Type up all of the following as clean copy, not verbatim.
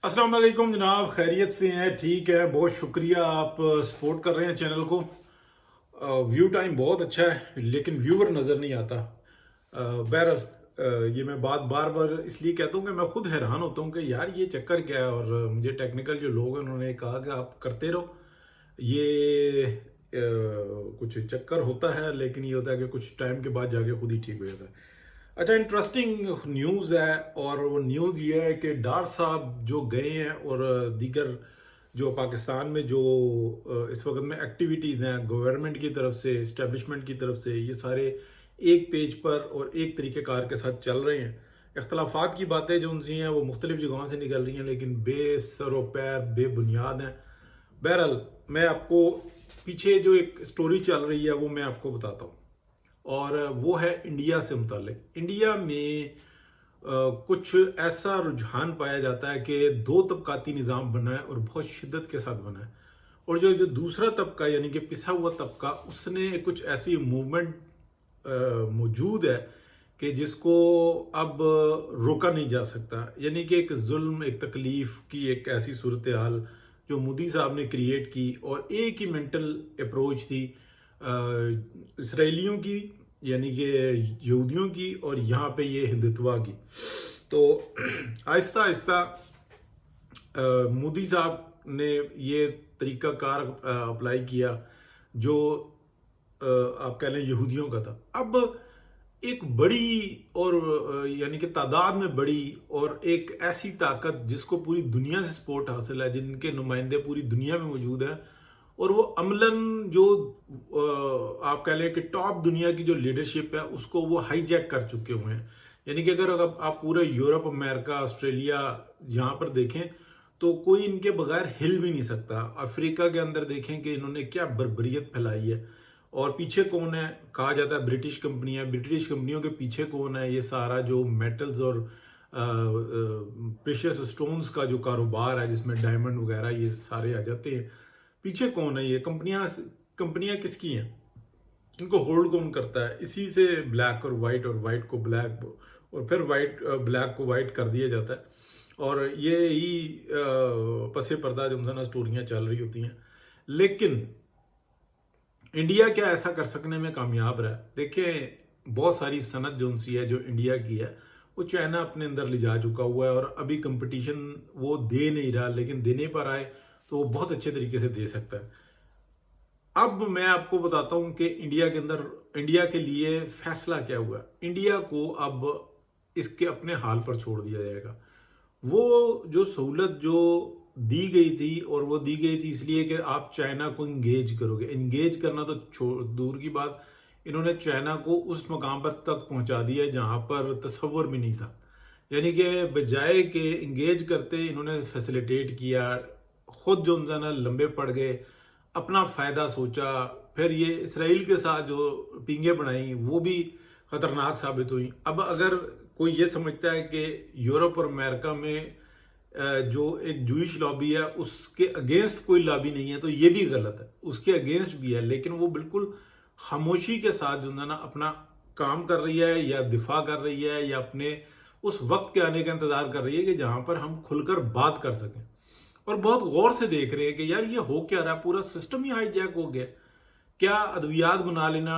अस्सलाम वालेकुम जनाब, खैरियत से हैं? ठीक है, बहुत शुक्रिया आप सपोर्ट कर रहे हैं चैनल को। व्यू टाइम बहुत अच्छा है लेकिन व्यूवर नज़र नहीं आता। बहरहाल ये मैं बात बार बार इसलिए कहता हूँ कि मैं खुद हैरान होता हूँ कि यार ये चक्कर क्या है। और मुझे टेक्निकल जो लोग हैं उन्होंने कहा कि आप करते रहो, ये कुछ चक्कर होता है, लेकिन ये होता है कि कुछ टाइम के बाद जाके खुद ही ठीक हो जाता है। अच्छा, इंटरेस्टिंग न्यूज़ है और वो न्यूज़ ये है कि डार साहब जो गए हैं और दीगर जो पाकिस्तान में जो इस वक्त में एक्टिविटीज़ हैं गवर्नमेंट की तरफ से, इस्टेब्लिशमेंट की तरफ से, ये सारे एक पेज पर और एक तरीक़ेकार के साथ चल रहे हैं। इख्तलाफात की बातें जो उनसी हैं वो मुख्तलिफ जगहों से निकल रही हैं लेकिन बेसर व पैर बेबुनियाद हैं। बहरहाल मैं आपको पीछे जो एक स्टोरी चल रही है वो मैं आपको बताता हूँ, और वो है इंडिया से मुतालिक। इंडिया में कुछ ऐसा रुझान पाया जाता है कि दो तबकाती निज़ाम बना है और बहुत शिद्दत के साथ बना है, और जो जो दूसरा तबका यानी कि पिसा हुआ तबका, उसने कुछ ऐसी मूवमेंट मौजूद है कि जिसको अब रोका नहीं जा सकता। यानी कि एक जुल्म, एक तकलीफ की एक ऐसी सूरत हाल जो मोदी साहब ने क्रिएट की, और एक ही मेंटल अप्रोच थी इसराइलियों की यानी कि यहूदियों की, और यहाँ पे ये हिंदुत्वा की। तो आहिस्ता आहिस्ता मोदी साहब ने ये तरीकाकार अप्लाई किया जो आप कह लें यहूदियों का था। अब एक बड़ी और यानी कि तादाद में बड़ी और एक ऐसी ताकत जिसको पूरी दुनिया से सपोर्ट हासिल है, जिनके नुमाइंदे पूरी दुनिया में मौजूद हैं, और वो अमलन जो आप कह लें कि टॉप दुनिया की जो लीडरशिप है उसको वो हाईजैक कर चुके हुए हैं। यानी कि अगर आप पूरे यूरोप, अमेरिका, ऑस्ट्रेलिया यहाँ पर देखें तो कोई इनके बगैर हिल भी नहीं सकता। अफ्रीका के अंदर देखें कि इन्होंने क्या बर्बरियत फैलाई है, और पीछे कौन है? कहा जाता है ब्रिटिश कंपनियां। ब्रिटिश कंपनियों के पीछे कौन है? ये सारा जो मेटल्स और प्रेशियस स्टोन्स का जो कारोबार है जिसमें डायमंड वगैरह ये सारे आ जाते हैं, पीछे कौन है? ये कंपनियां किसकी हैं? इनको होल्ड कौन करता है? इसी से ब्लैक और वाइट को ब्लैक, और फिर ब्लैक को वाइट कर दिया जाता है, और ये ही पसे पर्दा जो ना स्टोरियां चल रही होती हैं। लेकिन इंडिया क्या ऐसा कर सकने में कामयाब रहा? देखिए, बहुत सारी सनत जो उनसी है जो इंडिया की है वो चाइना अपने अंदर ले जा चुका हुआ है, और अभी कंपटीशन वो दे नहीं रहा, लेकिन देने पर आए तो वो बहुत अच्छे तरीके से दे सकता है। अब मैं आपको बताता हूं कि इंडिया के अंदर, इंडिया के लिए फैसला क्या हुआ। इंडिया को अब इसके अपने हाल पर छोड़ दिया जाएगा। वो जो सहूलत जो दी गई थी, और वो दी गई थी इसलिए कि आप चाइना को इंगेज करोगे। इंगेज करना तो दूर की बात, इन्होंने चाइना को उस मकाम पर तक पहुंचा दिया जहां पर तस्वर भी नहीं था। यानी कि बजाय के इंगेज करते इन्होंने फैसिलिटेट किया, खुद जो ना लंबे पड़ गए, अपना फायदा सोचा। फिर ये इसराइल के साथ जो पिंगे बनाई वो भी खतरनाक साबित हुई। अब अगर कोई ये समझता है कि यूरोप और अमेरिका में जो एक जूइश लॉबी है उसके अगेंस्ट कोई लॉबी नहीं है, तो ये भी गलत है। उसके अगेंस्ट भी है, लेकिन वो बिल्कुल खामोशी के साथ जो ना अपना काम कर रही है, या दिफा कर रही है, या अपने उस वक्त के आने का इंतजार कर रही है कि जहां पर हम खुलकर बात कर सकें, और बहुत गौर से देख रहे हैं कि यार ये हो क्या रहा है। पूरा सिस्टम ही हाईजैक हो गया। क्या अद्वियात बना लेना,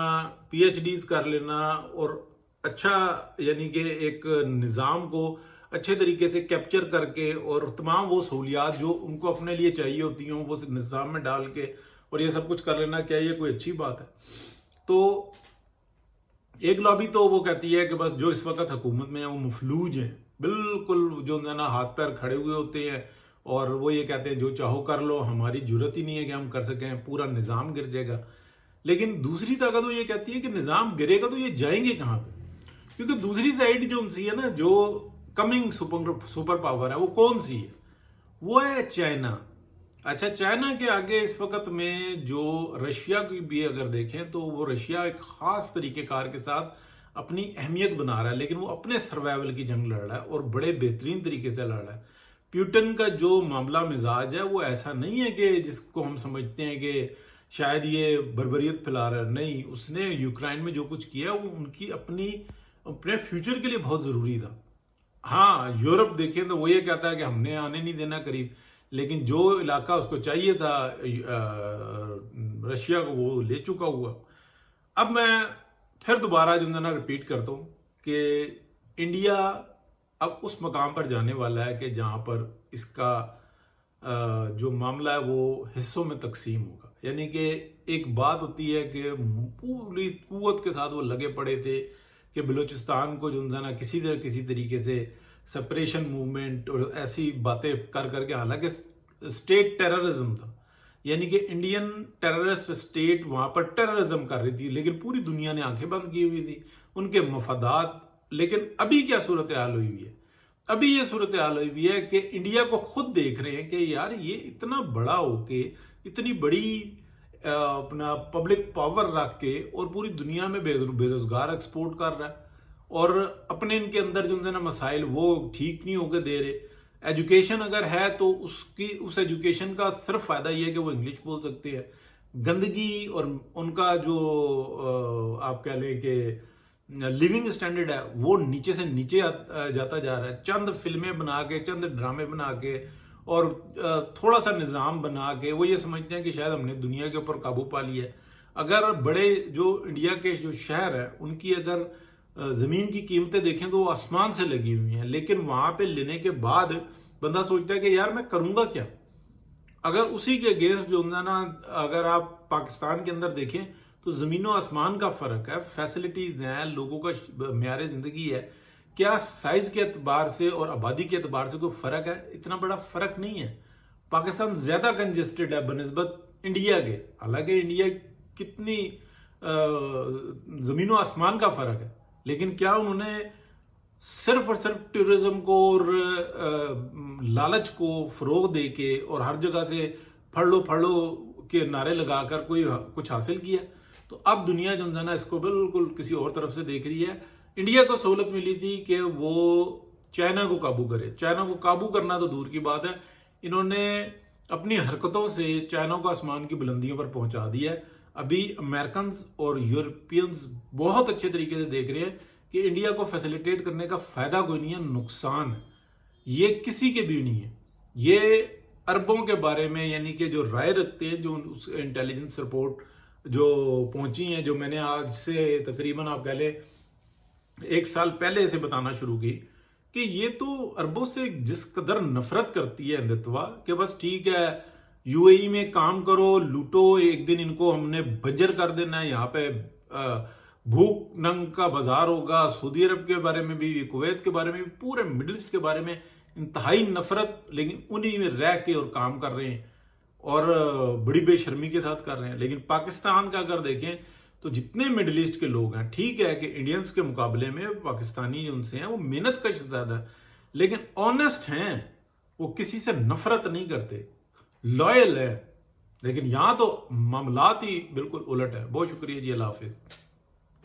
पीएचडीज कर लेना, और अच्छा यानी कि एक निज़ाम को अच्छे तरीके से कैप्चर करके और तमाम वो सहूलियात जो उनको अपने लिए चाहिए होती हैं वो निज़ाम में डाल के और ये सब कुछ कर लेना, क्या ये कोई अच्छी बात है? तो एक लॉबी तो वो कहती है कि बस जो इस वक्त हुकूमत में है वो मफलूज हैं, बिल्कुल जो ना हाथ पैर खड़े हुए होते हैं, और वो ये कहते हैं जो चाहो कर लो, हमारी जरूरत ही नहीं है कि हम कर सकें, पूरा निज़ाम गिर जाएगा। लेकिन दूसरी ताकत तो ये कहती है कि निज़ाम गिरेगा तो ये जाएंगे कहाँ पे? क्योंकि दूसरी साइड जो उनसी है ना, जो कमिंग सुपर पावर है, वो कौन सी है? वो है चाइना। अच्छा, चाइना के आगे इस वक्त में जो रशिया की भी अगर देखें तो वो रशिया एक खास तरीकेकार के साथ अपनी अहमियत बना रहा है, लेकिन वो अपने सर्वाइवल की जंग लड़ रहा है और बड़े बेहतरीन तरीके से लड़ रहा है। प्यूटन का जो मामला मिजाज है वो ऐसा नहीं है कि जिसको हम समझते हैं कि शायद ये बर्बरियत फैला रहा है। नहीं, उसने यूक्रेन में जो कुछ किया वो उनकी अपने फ्यूचर के लिए बहुत जरूरी था। ہاں یورپ دیکھیں تو وہ یہ کہتا ہے کہ ہم نے آنے نہیں دینا قریب، لیکن جو علاقہ اس کو چاہیے تھا رشیا کو وہ لے چکا ہوا۔ اب میں پھر دوبارہ جو ہے نا ریپیٹ کرتا ہوں کہ انڈیا اب اس مقام پر جانے والا ہے کہ جہاں پر اس کا جو معاملہ ہے وہ حصوں میں تقسیم ہوگا، یعنی کہ ایک بات ہوتی ہے کہ پوری قوت کے ساتھ وہ لگے پڑے تھے کہ بلوچستان کو جو ہے نا کسی طریقے سے سپریشن موومنٹ اور ایسی باتیں کر کے، حالانکہ اسٹیٹ ٹیررزم تھا، یعنی کہ انڈین ٹیررسٹ اسٹیٹ وہاں پر ٹیررزم کر رہی تھی، لیکن پوری دنیا نے آنکھیں بند کی ہوئی تھی، ان کے مفادات۔ لیکن ابھی کیا صورتحال ہوئی ہوئی ہے؟ ابھی یہ صورتحال ہوئی ہے کہ انڈیا کو خود دیکھ رہے ہیں کہ یار یہ اتنا بڑا ہو کے، اتنی بڑی اپنا پبلک پاور رکھ کے، اور پوری دنیا میں بے روزگار ایکسپورٹ کر رہا ہے، اور اپنے ان کے اندر جو ہے نا مسائل وہ ٹھیک نہیں ہو کے دے رہے۔ ایجوکیشن اگر ہے تو اس ایجوکیشن کا صرف فائدہ یہ ہے کہ وہ انگلش بول سکتے ہیں۔ گندگی اور ان کا جو آپ کہہ لیں کہ لیونگ اسٹینڈرڈ ہے وہ نیچے سے نیچے جاتا جا رہا ہے۔ چند فلمیں بنا کے، چند ڈرامے بنا کے، اور تھوڑا سا نظام بنا کے وہ یہ سمجھتے ہیں کہ شاید ہم نے دنیا کے اوپر قابو پا لیا ہے۔ اگر بڑے جو انڈیا کے جو شہر ہیں ان کی اگر زمین کی قیمتیں دیکھیں تو وہ آسمان سے لگی ہوئی ہیں، لیکن وہاں پہ لینے کے بعد بندہ سوچتا ہے کہ یار میں کروں گا کیا؟ اگر اسی کے اگینسٹ جو ہے نا، اگر آپ پاکستان کے اندر دیکھیں تو زمین و آسمان کا فرق ہے، فیسلٹیز ہیں، لوگوں کا معیار زندگی ہے، کیا سائز کے اعتبار سے اور آبادی کے اعتبار سے کوئی فرق ہے؟ اتنا بڑا فرق نہیں ہے۔ پاکستان زیادہ کنجسٹڈ ہے بنسبت انڈیا کے، حالانکہ انڈیا کتنی زمین و آسمان کا فرق ہے، لیکن کیا انہوں نے صرف اور صرف ٹورزم کو اور لالچ کو فروغ دے کے اور ہر جگہ سے پھڑ لو کے نعرے لگا کر کوئی کچھ حاصل کیا؟ تو اب دنیا جو ہے نا اس کو بالکل کسی اور طرف سے دیکھ رہی ہے۔ انڈیا کو سہولت ملی تھی کہ وہ چائنا کو قابو کرے، چائنا کو قابو کرنا تو دور کی بات ہے، انہوں نے اپنی حرکتوں سے چائنا کو آسمان کی بلندیوں پر پہنچا دیا ہے۔ ابھی امریکنز اور یورپینز بہت اچھے طریقے سے دیکھ رہے ہیں کہ انڈیا کو فیسیلیٹیٹ کرنے کا فائدہ کوئی نہیں ہے، نقصان ہے، یہ کسی کے بھی نہیں ہے۔ یہ عربوں کے بارے میں، یعنی کہ جو رائے رکھتے ہیں، جو انٹیلیجنس رپورٹ جو پہنچی ہیں، جو میں نے آج سے تقریباً آپ کہہ لیں 1 سال پہلے سے بتانا شروع کی، کہ یہ تو عربوں سے جس قدر نفرت کرتی ہے ہندتوا کہ بس ٹھیک ہے یو اے ای میں کام کرو، لوٹو، ایک دن ان کو ہم نے بنجر کر دینا ہے، یہاں پہ بھوک ننگ کا بازار ہوگا۔ سعودی عرب کے بارے میں بھی، کویت کے بارے میں بھی، پورے مڈل ایسٹ کے بارے میں انتہائی نفرت، لیکن انہی میں رہ کے اور کام کر رہے ہیں اور بڑی بے شرمی کے ساتھ کر رہے ہیں۔ لیکن پاکستان کا اگر دیکھیں تو جتنے مڈل ایسٹ کے لوگ ہیں، ٹھیک ہے کہ انڈینز کے مقابلے میں پاکستانی ان سے ہیں، وہ محنت کش زیادہ ہے، لیکن آنیسٹ ہیں، وہ کسی سے نفرت نہیں کرتے، لائل ہے۔ لیکن یہاں تو معاملات ہی بالکل الٹ ہے۔ بہت شکریہ جی، اللہ حافظ۔